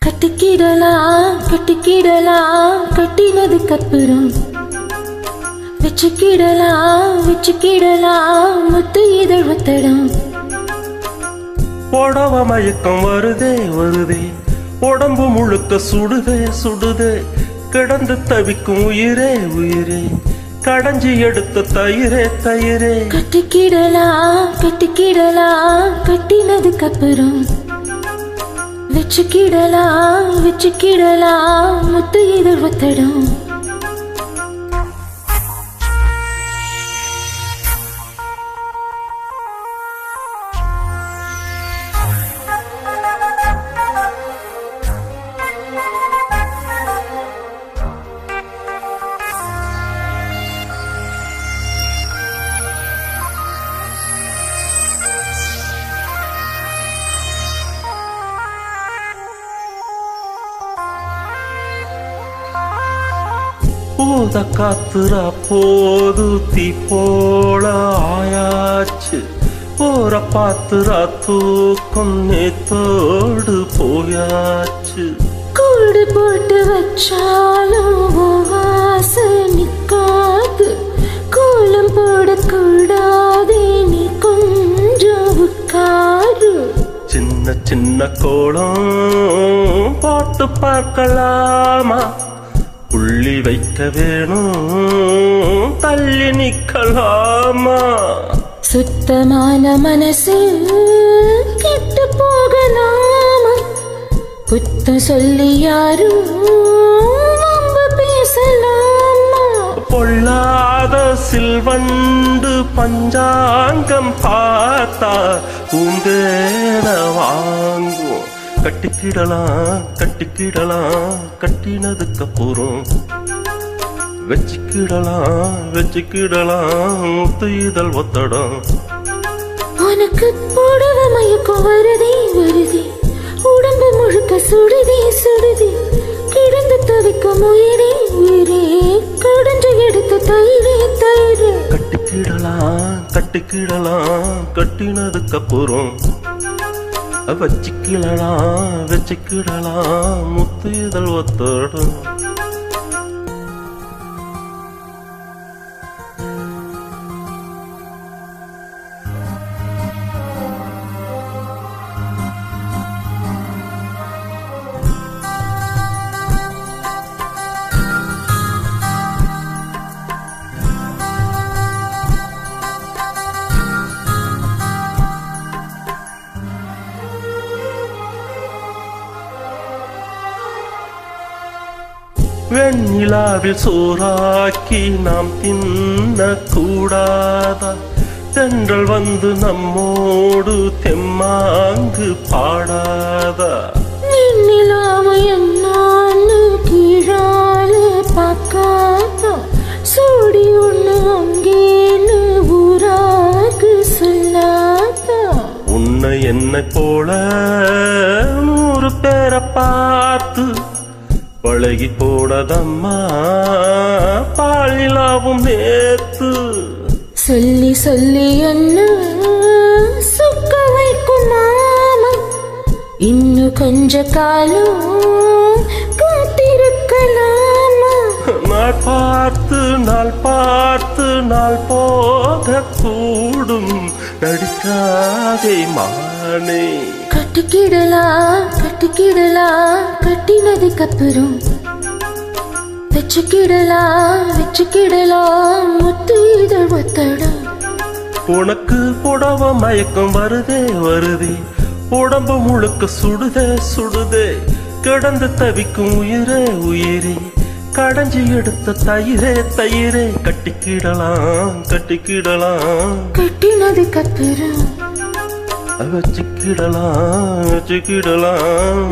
கட்டிக்கிடலாம் கட்டிக்கிடலாம் கட்டினதுக்கு அப்புறம் வச்சுக்கிடலாம் வச்சுக்கிடலாம் முத்து இதழ் ஒத்தடம். உடவ மயக்கம் வருதே வருதே, உடம்பு முழுக்க சுடுதே சுடுதே, கிடந்து தவிக்கும் உயிரே உயிரே, கடைஞ்சி எடுத்த தயிரே தயிரே. கட்டிக்கிடலாம் கட்டிக்கிடலாம் கட்டினதுக்கு அப்புறம் வச்சுக்கிடலாம் வச்சுக்கிடலாம் முத்து இதழ் ஒத்தடம். பூத காத்துரா போது தீ போல ஆயாச்சு, போற பாத்துரா தூக்கம் நேத்தோடு போயாச்சு. கூடு போட்டு வச்சாலும் வாசனிக்காது, கோலம் போடக்கூடாதே நீ கொஞ்சம் உட்காரு. சின்ன சின்ன கோலம் போட்டு பார்க்கலாமா, புள்ளி வைக்க வேணும் தள்ளி நிக்கலாமா. சுத்தமான மனசு கெட்டு போகலாமா, குத்த சொல்லி யாரும் பேசலாமா. பொல்லாத சில்வண்டு பஞ்சாங்கம் பார்த்தா பூந்தேன வாங்குவோம். கட்டிக்கிடலாம் கட்டிக்கிடலாம் கட்டினதுக்கு அப்புறம் வச்சுக்கிடலாம் வச்சுக்கிடலாம் முத்து இதழ் ஒத்தடம். உனக்கு போடுவ மயக்கம் வருதே வருதே, உடம்பு முழுக்க சுடுதே சுடுதே, கிடந்து தவிக்கும் உயிரே உயிரே, கடைஞ்சு எடுத்த தயிரே தயிரே. கட்டிக்கிடலாம் கட்டிக்கிடலாம் கட்டினதுக்கு அப்புறம் வச்சுக்கிடலாம் வச்சுக்கிடலாம் முத்து இதழ் ஒத்தடம். வெண்ணிலாவில் சோறாக்கி நாம் தின்ன கூடாதா, தென்றல் வந்து நம்மோடு தெம்மாங்கு பாடாதா. வெண்ணிலாவை என்னான்னு கீழால பார்க்காதா, சூடி ஒண்ணு அங்கேன்னு ஊராக்கு சொல்லாதா. உன்னை என்னை போல 100 பேரை பார்த்து பழகி போடதம்மா பாலிலாவும் நேத்து. சொல்லி சொல்லி என்ன சுக்க வைக்கும் மாமா, இன்னும் கொஞ்ச காலம் காத்திருக்கலாமா. நாள் பார்த்து நாள் போக கூடும், நடிக்காதே மானே. கட்டிக்கிடலாம் கட்டிக்கிடலாம் கட்டினதுக்கு அப்புறம் வச்சுக்கிடலாம் வச்சுக்கிடலாம் முத்து இதழ் ஒத்தடம். உனக்கு புடவ மயக்கம் வருதே வருதே, உடம்பு முழுக்க சுடுதே சுடுதே, கிடந்து தவிக்கும் உயிரே உயிரே, கடைஞ்சி எடுத்த தயிரே தயிரே. கட்டிக்கிடலாம் கட்டிக்கிடலாம் கட்டினதுக்கு அப்புறம் வச்சுக்கிடலாம் வச்சுக்கிடலாம்.